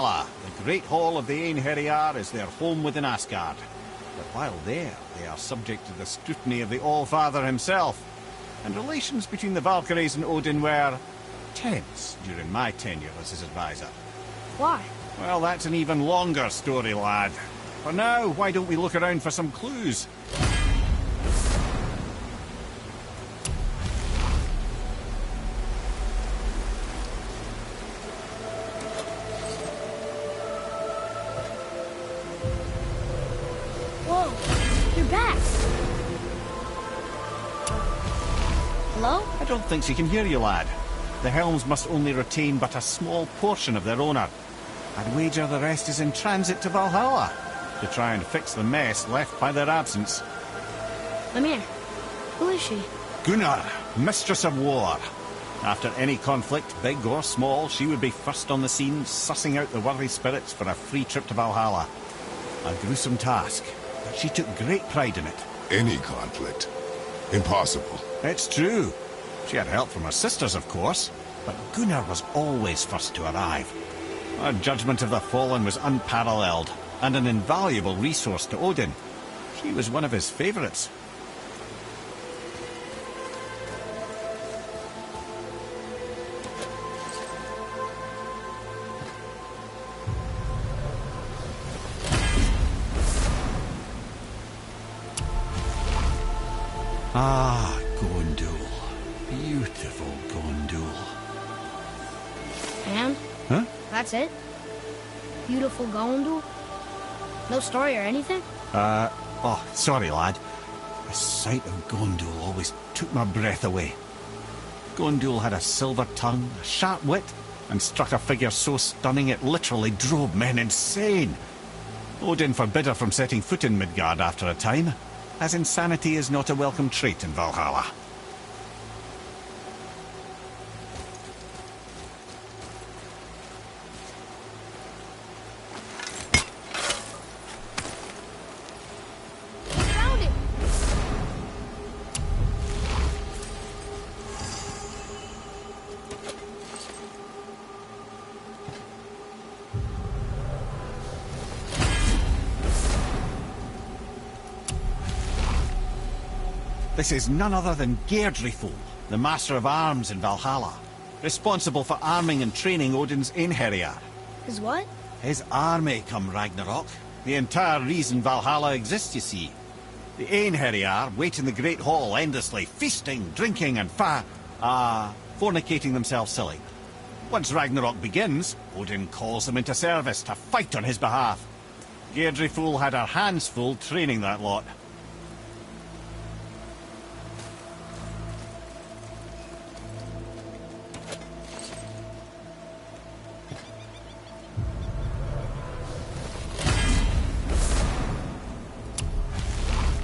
The great hall of the Einherjar is their home within Asgard. But while there, they are subject to the scrutiny of the All-Father himself. And relations between the Valkyries and Odin were tense during my tenure as his advisor. Why? Well, that's an even longer story, lad. For now, why don't we look around for some clues? Whoa, you're back. Hello? I don't think she can hear you, lad. The helms must only retain but a small portion of their owner. I'd wager the rest is in transit to Valhalla to try and fix the mess left by their absence. Lemire, who is she? Gunnar, Mistress of War. After any conflict, big or small, she would be first on the scene, sussing out the worthy spirits for a free trip to Valhalla. A gruesome task, but she took great pride in it. Any conflict? Impossible. It's true. She had help from her sisters, of course, but Gunnar was always first to arrive. Her judgment of the fallen was unparalleled, and an invaluable resource to Odin. She was one of his favourites. Ah, Gondul. Beautiful Gondul. And? Huh? That's it? Beautiful Gondul? No story or anything? Oh, sorry, lad. The sight of Gondul always took my breath away. Gondul had a silver tongue, a sharp wit, and struck a figure so stunning it literally drove men insane. Odin forbid her from setting foot in Midgard after a time, as insanity is not a welcome trait in Valhalla. Found it! This is none other than Geirdrithul, the Master of Arms in Valhalla, responsible for arming and training Odin's Einherjar. His what? His army come Ragnarok. The entire reason Valhalla exists, you see. The Einherjar wait in the Great Hall endlessly, feasting, drinking, and fornicating themselves silly. Once Ragnarok begins, Odin calls them into service to fight on his behalf. Geirdrithul had her hands full training that lot.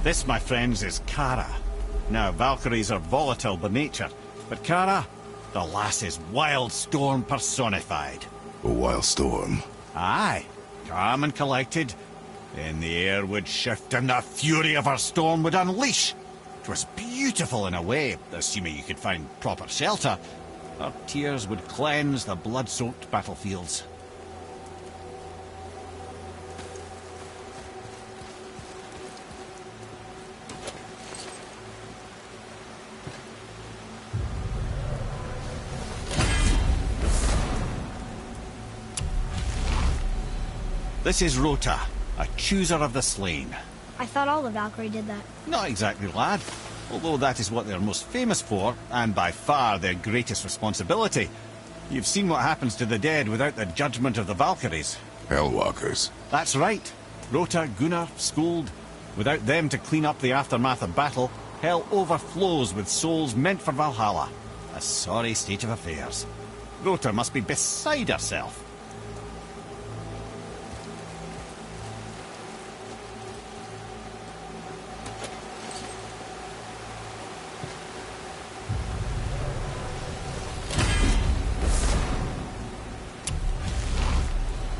This, my friends, is Kara. Now, Valkyries are volatile by nature, but Kara, the lass is Wild Storm personified. A wild storm. Aye, calm and collected. Then the air would shift and the fury of her storm would unleash. It was beautiful in a way, assuming you could find proper shelter. Her tears would cleanse the blood-soaked battlefields. This is Rota, a chooser of the slain. I thought all the Valkyrie did that. Not exactly, lad. Although that is what they're most famous for, and by far their greatest responsibility. You've seen what happens to the dead without the judgment of the Valkyries. Hellwalkers. That's right. Rota, Gunnar, Skuld. Without them to clean up the aftermath of battle, hell overflows with souls meant for Valhalla. A sorry state of affairs. Rota must be beside herself.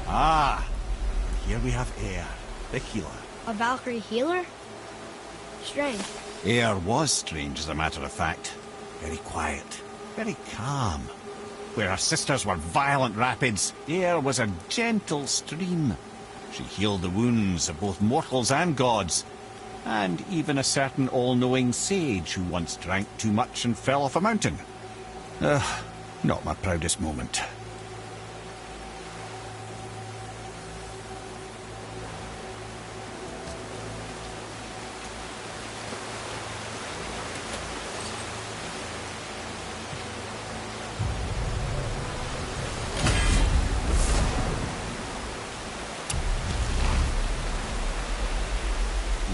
Ah, here we have Eir, the healer. A Valkyrie healer? Strange. Eir was strange, as a matter of fact. Very quiet, very calm. Where her sisters were violent rapids, there was a gentle stream. She healed the wounds of both mortals and gods, and even a certain all-knowing sage who once drank too much and fell off a mountain. Not my proudest moment.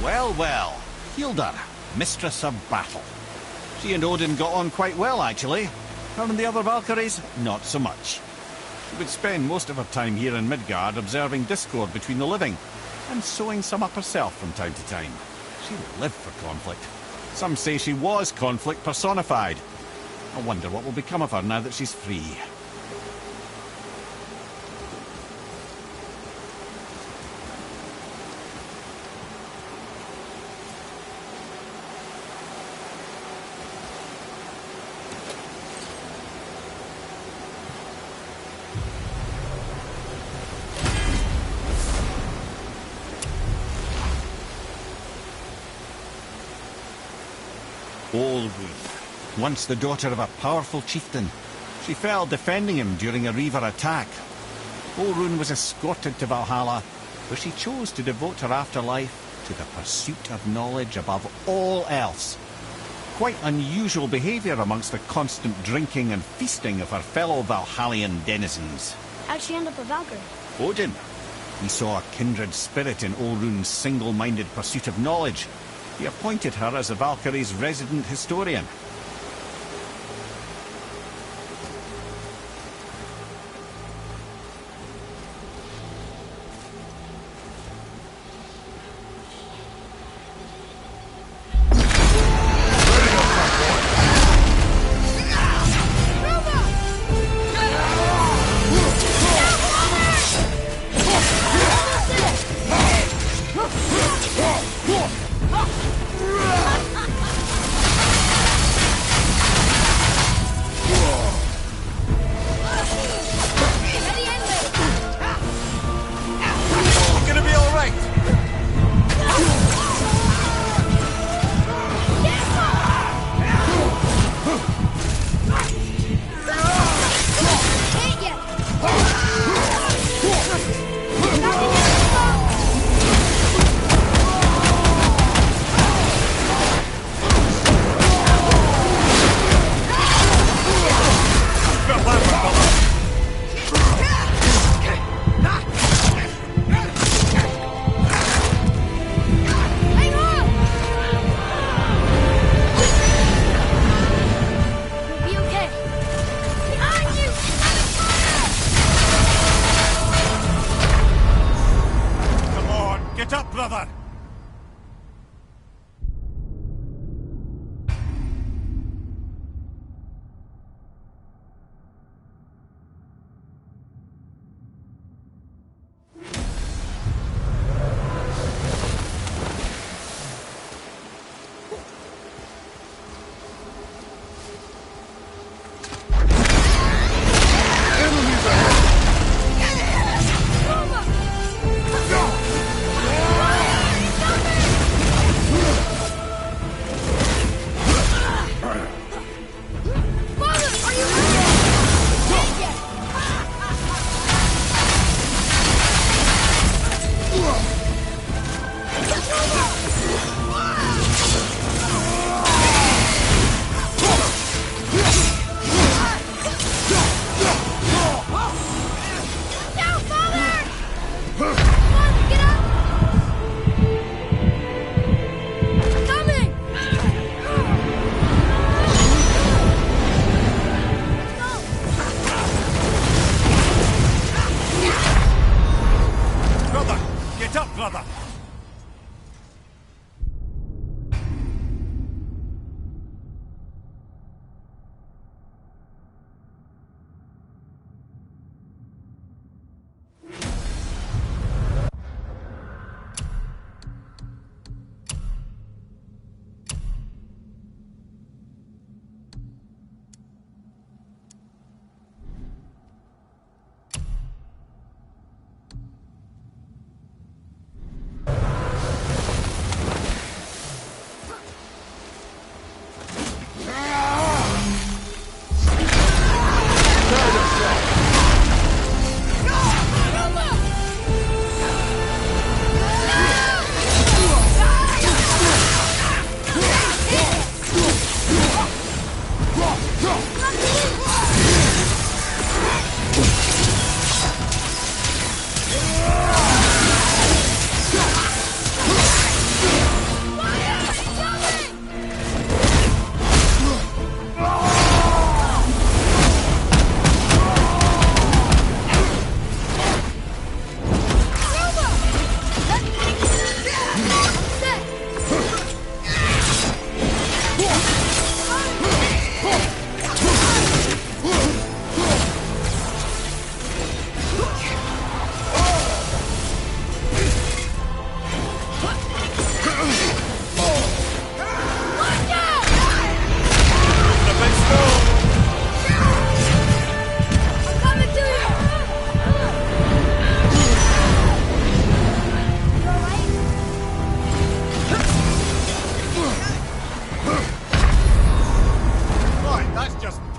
Well, well, Hilda, Mistress of Battle. She and Odin got on quite well, actually. Her and the other Valkyries, not so much. She would spend most of her time here in Midgard observing discord between the living, and sewing some up herself from time to time. She lived for conflict. Some say she was conflict personified. I wonder what will become of her now that she's free. Olrun, once the daughter of a powerful chieftain. She fell defending him during a Reaver attack. Olrun was escorted to Valhalla, where she chose to devote her afterlife to the pursuit of knowledge above all else. Quite unusual behaviour amongst the constant drinking and feasting of her fellow Valhallian denizens. How'd she end up a Valkyrie? Odin. He saw a kindred spirit in Olrun's single-minded pursuit of knowledge. He appointed her as the Valkyrie's resident historian.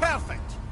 Perfect!